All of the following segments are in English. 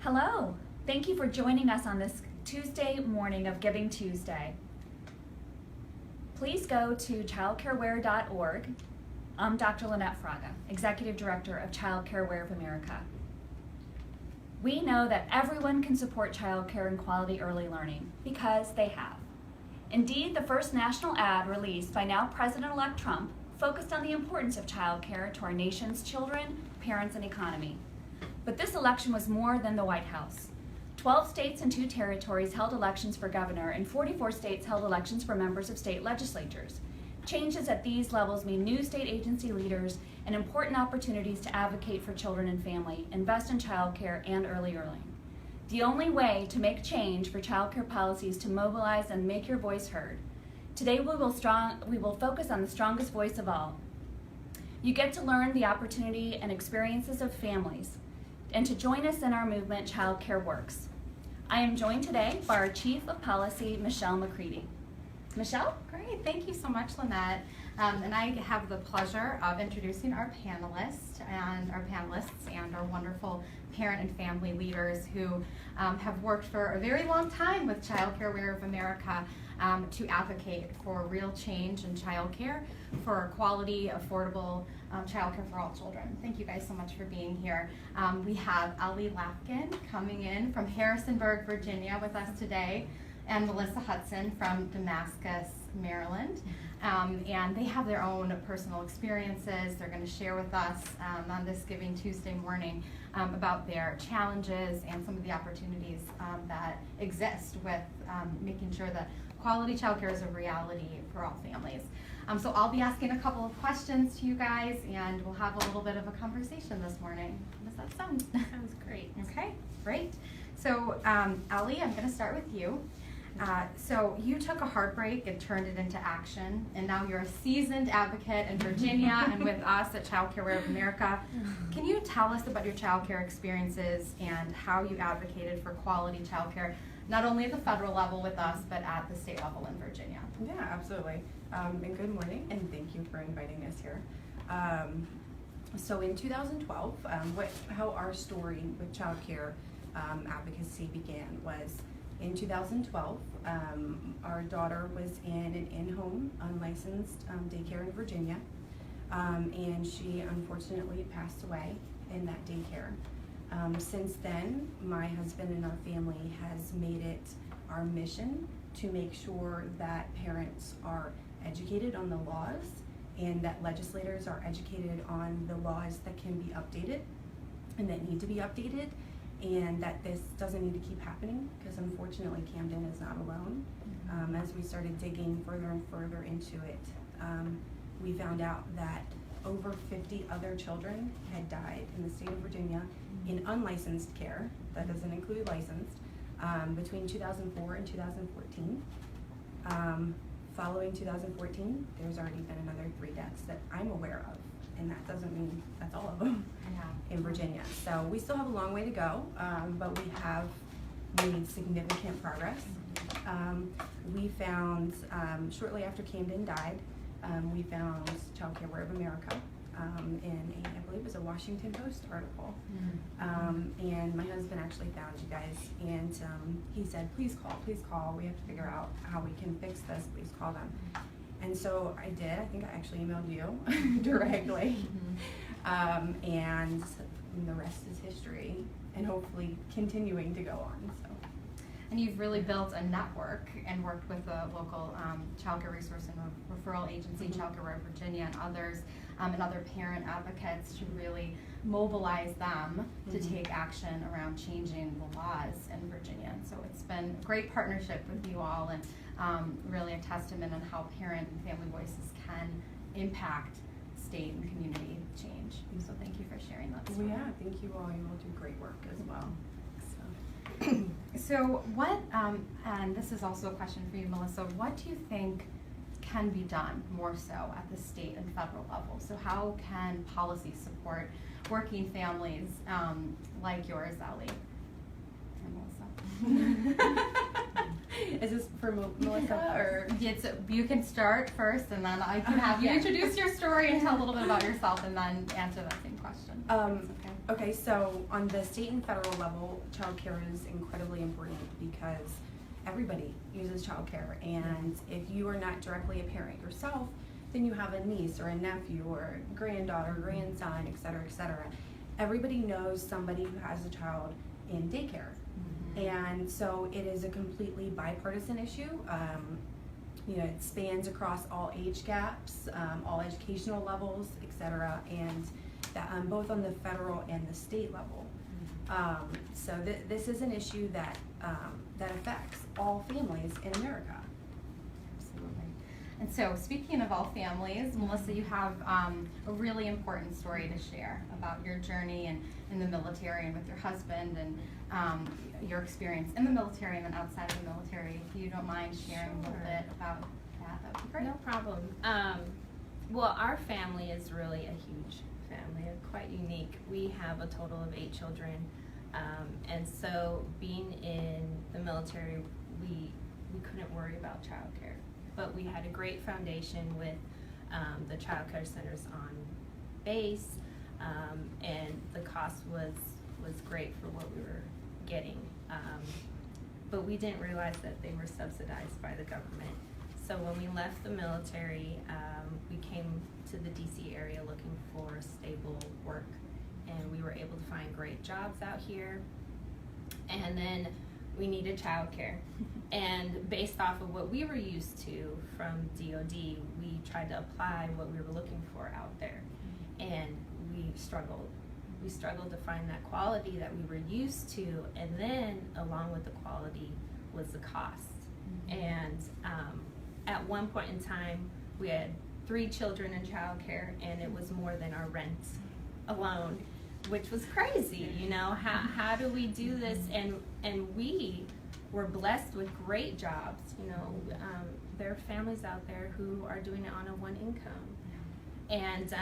Hello, thank you for joining us on this Tuesday morning of Giving Tuesday. Please go to childcareware.org. I'm Dr. Lynette Fraga, Executive Director of Childcareware of America. We know that everyone can support childcare and quality early learning because they have. Indeed, the first national ad released by now President-elect Trump focused on the importance of childcare to our nation's children, parents, and economy. But this election was more than the White House. 12 states and 2 territories held elections for governor, and 44 states held elections for members of state legislatures. Changes at these levels mean new state agency leaders and important opportunities to advocate for children and family, invest in childcare and early learning. The only way to make change for childcare policy is to mobilize and make your voice heard. Today we will focus on the strongest voice of all. You get to learn the opportunity and experiences of families, and to join us in our movement, Childcare Works. I am joined today by our Chief of Policy, Michelle McCready. Michelle? Great, thank you so much, Lynette. And I have the pleasure of introducing our panelists and our wonderful parent and family leaders who have worked for a very long time with Childcareware of America to advocate for real change in childcare, for quality, affordable childcare for all children. Thank you guys so much for being here. We have Ali Lapkin coming in from Harrisonburg, Virginia with us today, and Melissa Hudson from Damascus, Maryland. And they have their own personal experiences they're going to share with us on this Giving Tuesday morning about their challenges and some of the opportunities that exist with making sure that quality childcare is a reality for all families. So I'll be asking a couple of questions to you guys, and we'll have a little bit of a conversation this morning. How does that sound? Sounds great. Okay, great. So Ali, I'm going to start with you. So you took a heartbreak and turned it into action, and now you're a seasoned advocate in Virginia and with us at Childcareware of America. Can you tell us about your childcare experiences and how you advocated for quality childcare, not only at the federal level with us, but at the state level in Virginia? Yeah, absolutely. And good morning, and thank you for inviting us here. So in 2012, how our story with childcare advocacy began was in 2012, our daughter was in an in-home, unlicensed daycare in Virginia, and she unfortunately passed away in that daycare. Since then, my husband and our family has made it our mission to make sure that parents are educated on the laws and that legislators are educated on the laws that can be updated and that need to be updated, and that this doesn't need to keep happening, because unfortunately Camden is not alone. As we started digging further and further into it, we found out that over 50 other children had died in the state of Virginia in unlicensed care, that doesn't include licensed, between 2004 and 2014. Following 2014, there's already been another 3 deaths that I'm aware of, and that doesn't mean that's all of them in Virginia. So we still have a long way to go, but we have made significant progress. We found, shortly after Camden died, we found Childcareware of America in I believe it was a Washington Post article. And my husband actually found you guys, and he said, please call, we have to figure out how we can fix this, please call them. And so I did. I think I actually emailed you directly. And the rest is history, and hopefully continuing to go on. So. And you've really built a network and worked with the local child care resource and referral agency, Childcareware of Virginia, and others, and other parent advocates to really mobilize them to take action around changing the laws in Virginia. And so it's been a great partnership with you all, and really a testament on how parent and family voices can impact state and community change. So thank you for sharing that story. Well, yeah, thank you all. You all do great work as well. So what, and this is also a question for you, Melissa, what do you think can be done more so at the state and federal level? So how can policy support working families like yours, Ali and Melissa? Is this for Melissa or? You can start first, and then I can have you Yeah. introduce your story and tell a little bit about yourself, and then answer that same question. Okay, so on the state and federal level, childcare is incredibly important because everybody uses childcare, and if you are not directly a parent yourself, then you have a niece or a nephew or granddaughter, grandson, et cetera, et cetera. Everybody knows somebody who has a child in daycare. And so it is a completely bipartisan issue. It spans across all age gaps, all educational levels, et cetera, and that, both on the federal and the state level. So this is an issue that affects all families in America. Absolutely. And so, speaking of all families, Melissa, you have a really important story to share about your journey in the military and with your husband, and your experience in the military and then outside of the military. If you don't mind sharing a little bit about that, that would be great. No problem. Well, our family is really a huge family, quite unique. We have a total of 8 children, and so being in the military, we couldn't worry about childcare. But we had a great foundation with the child care centers on base, and the cost was great for what we were getting. But we didn't realize that they were subsidized by the government. So when we left the military, we came to the DC area looking for stable work, and we were able to find great jobs out here. And then we needed childcare. And based off of what we were used to from DOD, we tried to apply what we were looking for out there. And we struggled. We struggled to find that quality that we were used to, and then along with the quality was the cost. And at one point in time, we had 3 children in childcare, and it was more than our rent alone, which was crazy. How do we do this? And we were blessed with great jobs. There are families out there who are doing it on a 1 income, and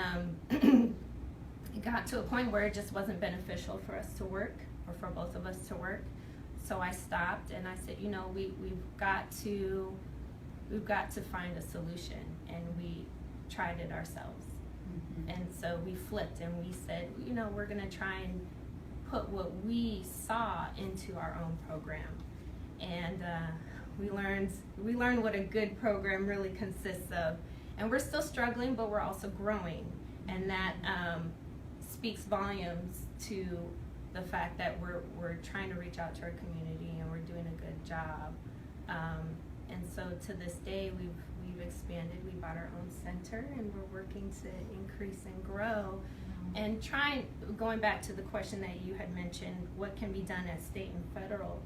it got to a point where it just wasn't beneficial for us to work, or for both of us to work. So I stopped and I said, we've got to find a solution, and we tried it ourselves. And so we flipped and we said, we're going to try and put what we saw into our own program. And we learned what a good program really consists of. And we're still struggling, but we're also growing. And that speaks volumes to the fact that we're trying to reach out to our community, and we're doing a good job. And so to this day, we've expanded. We bought our own center, and we're working to increase and grow. And going back to the question that you had mentioned, what can be done at state and federal?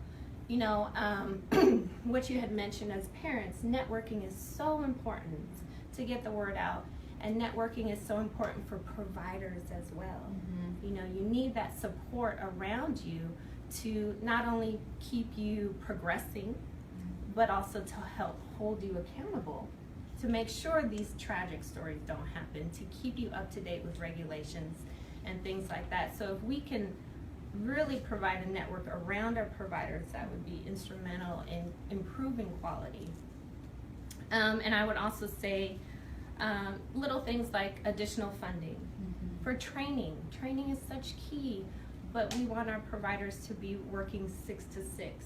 What you had mentioned as parents, networking is so important to get the word out. And networking is so important for providers as well. You need that support around you to not only keep you progressing, but also to help hold you accountable, to make sure these tragic stories don't happen, to keep you up to date with regulations and things like that. So if we can really provide a network around our providers, that would be instrumental in improving quality. And I would also say little things like additional funding for training. Training is such key, but we want our providers to be working 6 to 6.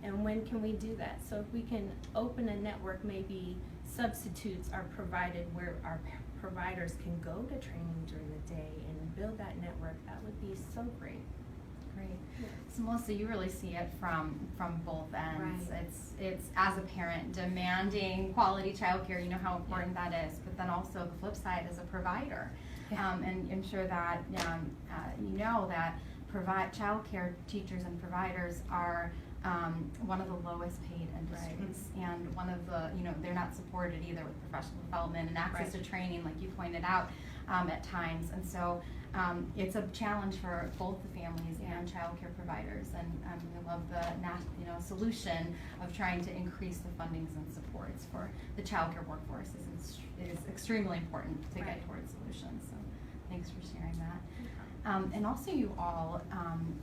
And when can we do that? So if we can open a network, maybe substitutes are provided where our providers can go to training during the day and build that network, that would be so great. Great. So Melissa, you really see it from both ends. Right. It's as a parent demanding quality childcare, you know how important that is, but then also the flip side as a provider. And I'm sure that you know that childcare teachers and providers are one of the lowest paid industries, and one of the, they're not supported either with professional development and access to training, like you pointed out at times. And so it's a challenge for both the families and childcare providers, and we love the solution of trying to increase the fundings and supports for the childcare workforce is extremely important to get towards solutions. So thanks for sharing that. And also you all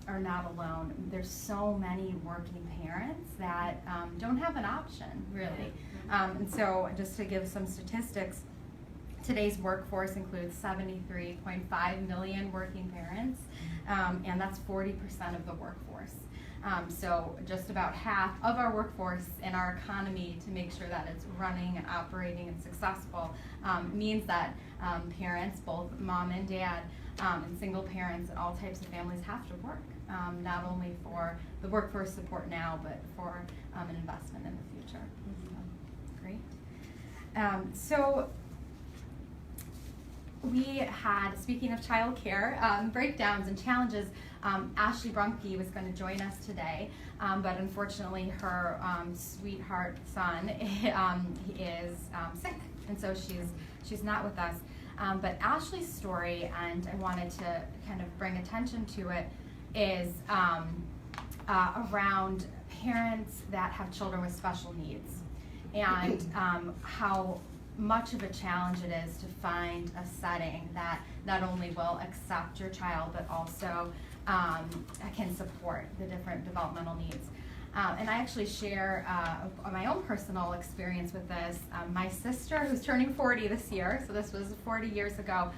are not alone. There's so many working parents that don't have an option, really. And so just to give some statistics, today's workforce includes 73.5 million working parents, and that's 40% of the workforce. So just about half of our workforce in our economy, to make sure that it's running and operating and successful, means that parents, both mom and dad, and single parents and all types of families have to work, not only for the workforce support now, but for an investment in the future. So, great. So we had, speaking of childcare, breakdowns and challenges. Ashley Brunke was going to join us today, but unfortunately her sweetheart son is sick, and so she's not with us. But Ashley's story, and I wanted to kind of bring attention to it, is around parents that have children with special needs, and how much of a challenge it is to find a setting that not only will accept your child, but also can support the different developmental needs. And I actually share my own personal experience with this. My sister, who's turning 40 this year, so this was 40 years ago,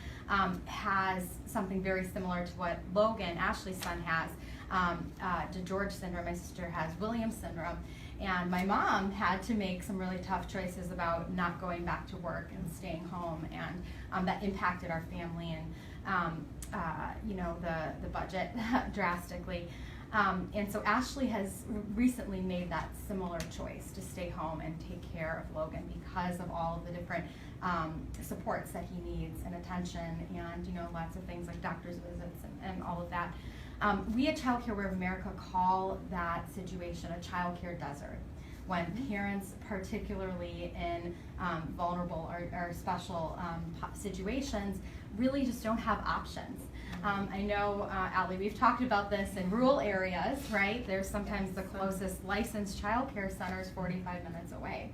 has something very similar to what Logan, Ashley's son, has. DeGeorge syndrome. My sister has Williams syndrome. And my mom had to make some really tough choices about not going back to work and staying home, and that impacted our family and the budget drastically. And so Ashley has recently made that similar choice to stay home and take care of Logan because of all of the different supports that he needs and attention, and lots of things like doctor's visits and all of that. We at Child Care Aware of America call that situation a child care desert, when parents, particularly in vulnerable or special situations, really just don't have options. I know, Allie, we've talked about this in rural areas, right? There's sometimes the closest licensed child care center is 45 minutes away.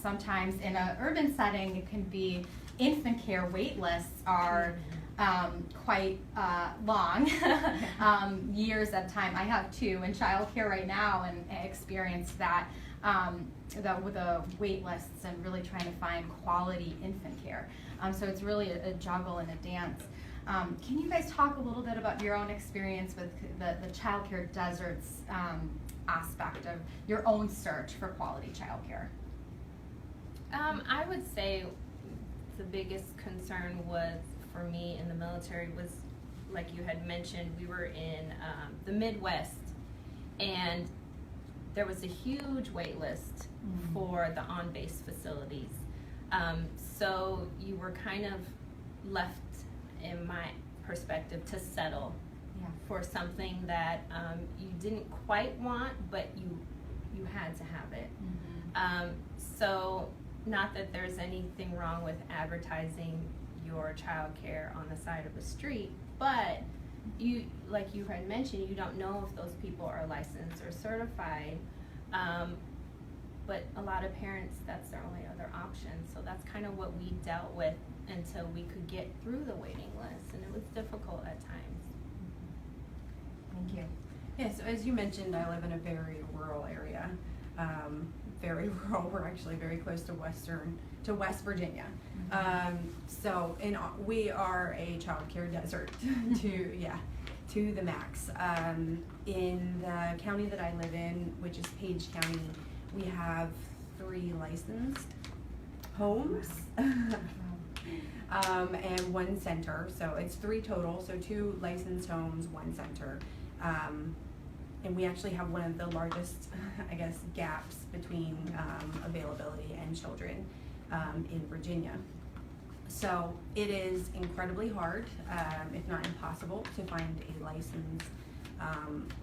Sometimes in an urban setting, it can be infant care wait lists are quite long, years at a time. I have two in child care right now, and experienced that with the wait lists and really trying to find quality infant care. So it's really a juggle and a dance. Can you guys talk a little bit about your own experience with the child care deserts aspect of your own search for quality child care? I would say the biggest concern was, for me in the military, was, like you had mentioned, we were in the Midwest, and there was a huge wait list for the on-base facilities. So you were kind of left, in my perspective, to settle for something that you didn't quite want, but you had to have it. So not that there's anything wrong with advertising your child care on the side of the street, but you, like you had mentioned, you don't know if those people are licensed or certified. But a lot of parents, that's their only other option. So that's kind of what we dealt with until we could get through the waiting list, and it was difficult at times. Thank you. Yeah, so as you mentioned, I live in a very rural area. Very rural. We're actually very close to West Virginia. We are a child care desert to the max. In the county that I live in, which is Page County, we have 3 licensed homes and 1 center. So it's 3 total. So 2 licensed homes, 1 center. And we actually have one of the largest, gaps between availability and children in Virginia. So it is incredibly hard, if not impossible, to find a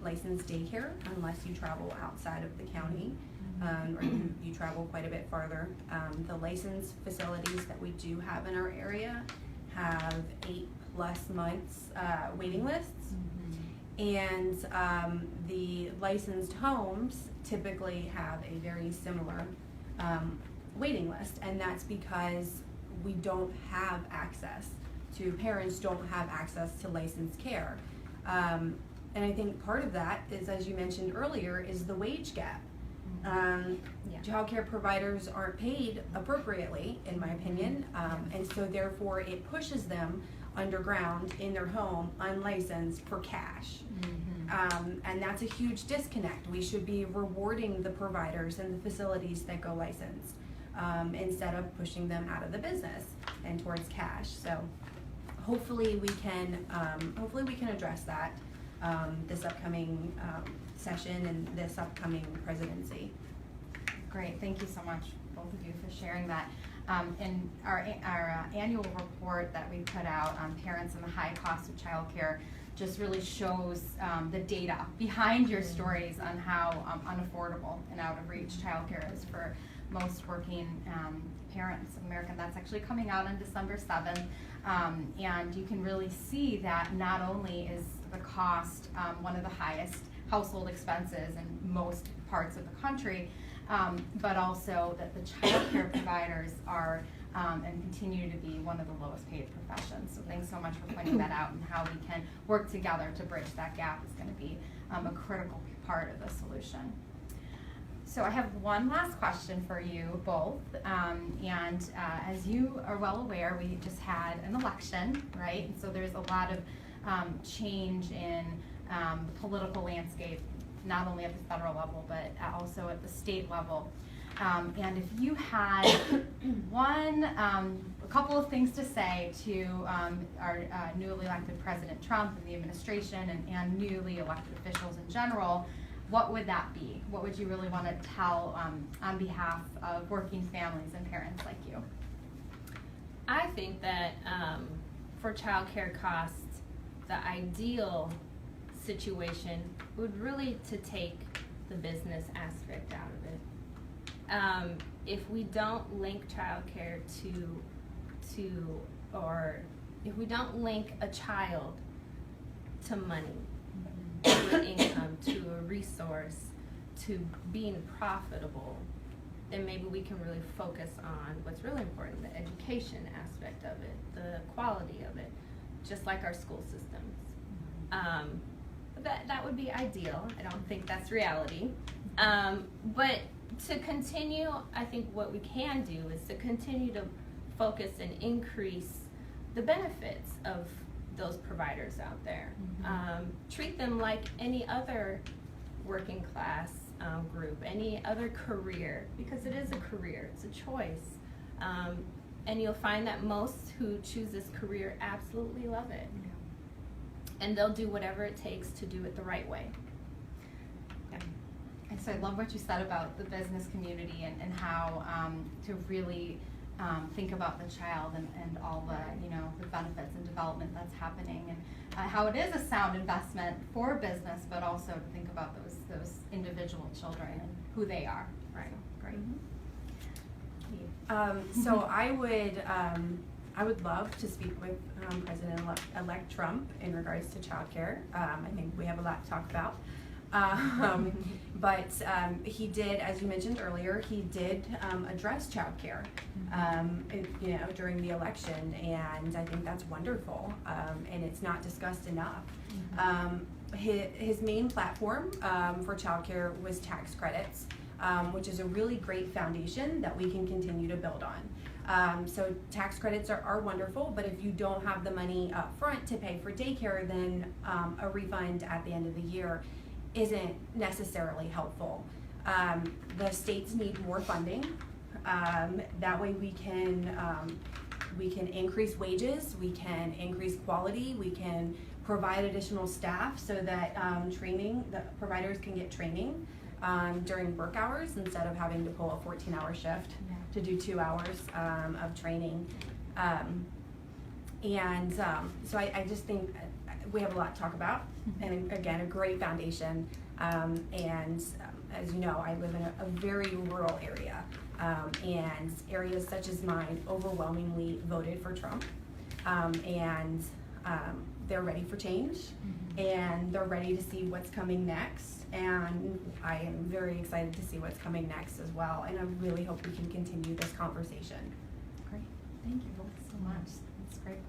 licensed daycare unless you travel outside of the county, or you travel quite a bit farther. The licensed facilities that we do have in our area have 8+ months waiting lists. And the licensed homes typically have a very similar waiting list, and that's because we don't have access to parents don't have access to licensed care. And I think part of that is, as you mentioned earlier, is the wage gap. Yeah. Childcare providers aren't paid appropriately, in my opinion, and so therefore it pushes them underground in their home, unlicensed, for cash. And that's a huge disconnect. We should be rewarding the providers and the facilities that go licensed, instead of pushing them out of the business and towards cash. So hopefully we can address that this upcoming session and this upcoming presidency. Great, thank you so much, both of you, for sharing that. In our annual report that we put out on parents and the high cost of childcare just really shows the data behind your stories on how unaffordable and out of reach childcare is for most working parents in America. That's actually coming out on December 7th. And you can really see that not only is the cost one of the highest household expenses in most parts of the country, but also that the child care providers are and continue to be one of the lowest paid professions. So thanks so much for pointing that out, and how we can work together to bridge that gap is going to be a critical part of the solution. So I have one last question for you both, and as you are well aware, we just had an election, right? And so there's a lot of change in the political landscape, not only at the federal level, but also at the state level. And if you had a couple of things to say to our newly elected President Trump and the administration, and newly elected officials in general, what would that be? What would you really want to tell on behalf of working families and parents like you? I think that for childcare costs, the ideal situation would really to take the business aspect out of it. If we don't link childcare or if we don't link a child to money, to an income, to a resource, to being profitable, then maybe we can really focus on what's really important, the education aspect of it, the quality of it, just like our school systems. That would be ideal. I don't think that's reality. But to continue, I think what we can do is to continue to focus and increase the benefits of those providers out there. Treat them like any other working class group, any other career, because it is a career, it's a choice. And you'll find that most who choose this career absolutely love it. And they'll do whatever it takes to do it the right way. And so I love what you said about the business community, and how to really think about the child and all the benefits and development that's happening, and how it is a sound investment for business, but also to think about those individual children and who they are. Right. So, great. So I would love to speak with President-elect Trump in regards to childcare. I think we have a lot to talk about. But he did, as you mentioned earlier, he did address childcare, during the election, and I think that's wonderful, and it's not discussed enough. His main platform for childcare was tax credits, which is a really great foundation that we can continue to build on. So tax credits are wonderful, but if you don't have the money up front to pay for daycare, then a refund at the end of the year isn't necessarily helpful. The states need more funding. That way we can increase wages, we can increase quality, we can provide additional staff so that the providers can get training during work hours instead of having to pull a 14-hour shift to do 2 hours of training. So I just think we have a lot to talk about, and again, a great foundation. As you know, I live in a very rural area, and areas such as mine overwhelmingly voted for Trump, and they're ready for change, and they're ready to see what's coming next, and I am very excited to see what's coming next as well, and I really hope we can continue this conversation. Great. Thank you both so much. That's great.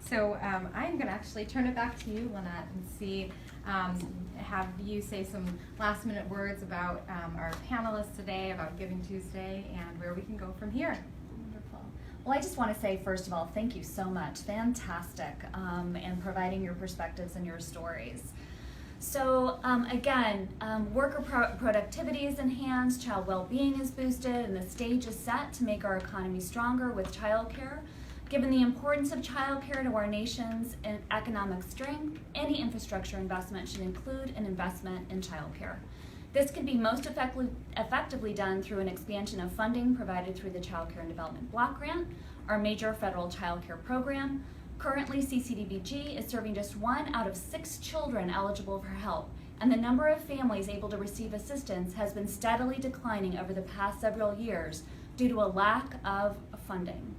So I'm going to actually turn it back to you, Lynette, and see, have you say some last minute words about our panelists today, about Giving Tuesday, and where we can go from here. Wonderful. Well, I just want to say, first of all, thank you so much. Fantastic, and providing your perspectives and your stories. So again, worker productivity is enhanced, child well-being is boosted, and the stage is set to make our economy stronger with childcare. Given the importance of childcare to our nation's economic strength, any infrastructure investment should include an investment in childcare. This can be most effectively done through an expansion of funding provided through the Child Care and Development Block Grant, our major federal child care program. Currently, CCDBG is serving just 1 out of 6 children eligible for help, and the number of families able to receive assistance has been steadily declining over the past several years due to a lack of funding.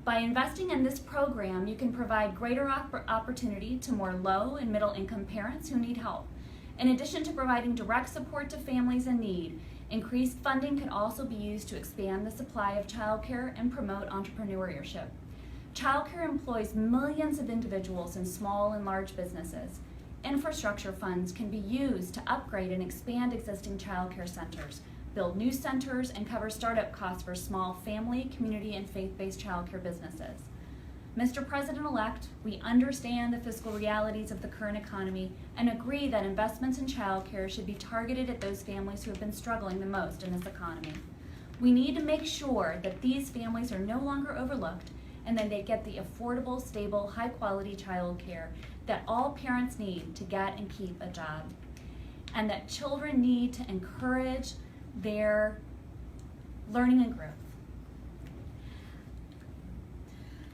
By investing in this program, you can provide greater opportunity to more low and middle income parents who need help. In addition to providing direct support to families in need, increased funding can also be used to expand the supply of childcare and promote entrepreneurship. Childcare employs millions of individuals in small and large businesses. Infrastructure funds can be used to upgrade and expand existing childcare centers, build new centers, and cover startup costs for small family, community, and faith-based childcare businesses. Mr. President-elect, we understand the fiscal realities of the current economy and agree that investments in childcare should be targeted at those families who have been struggling the most in this economy. We need to make sure that these families are no longer overlooked and that they get the affordable, stable, high-quality childcare that all parents need to get and keep a job, and that children need to encourage their learning and growth.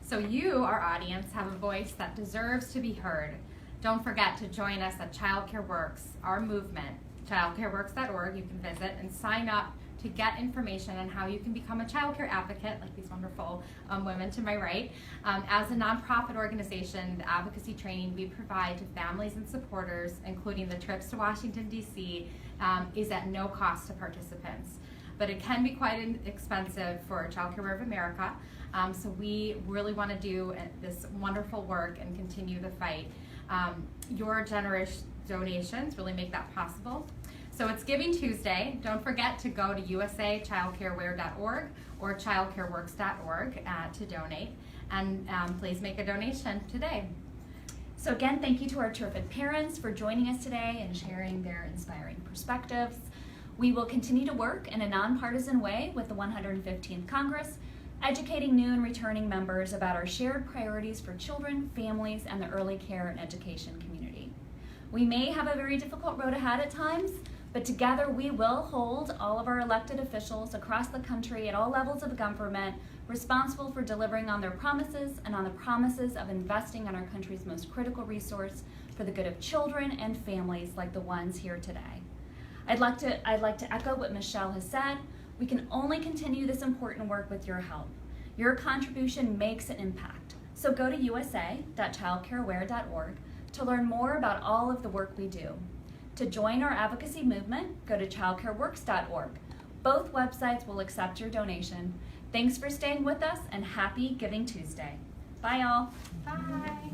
So you, our audience, have a voice that deserves to be heard. Don't forget to join us at Childcare Works, our movement, childcareworks.org. You can visit and sign up to get information on how you can become a childcare advocate, like these wonderful women to my right. As a nonprofit organization, the advocacy training we provide to families and supporters, including the trips to Washington, D.C., is at no cost to participants. But it can be quite expensive for Child Care of America, so we really want to do this wonderful work and continue the fight. Your generous donations really make that possible. So it's Giving Tuesday. Don't forget to go to usachildcareware.org or childcareworks.org to donate, and please make a donation today. So again, thank you to our terrific parents for joining us today and sharing their inspiring perspectives. We will continue to work in a nonpartisan way with the 115th Congress, educating new and returning members about our shared priorities for children, families, and the early care and education community. We may have a very difficult road ahead at times, but together we will hold all of our elected officials across the country at all levels of government responsible for delivering on their promises and on the promises of investing in our country's most critical resource for the good of children and families like the ones here today. I'd like to echo what Michelle has said. We can only continue this important work with your help. Your contribution makes an impact. So go to usa.childcareaware.org to learn more about all of the work we do. To join our advocacy movement, go to childcareworks.org. Both websites will accept your donation. Thanks for staying with us, and happy Giving Tuesday. Bye, all. Bye.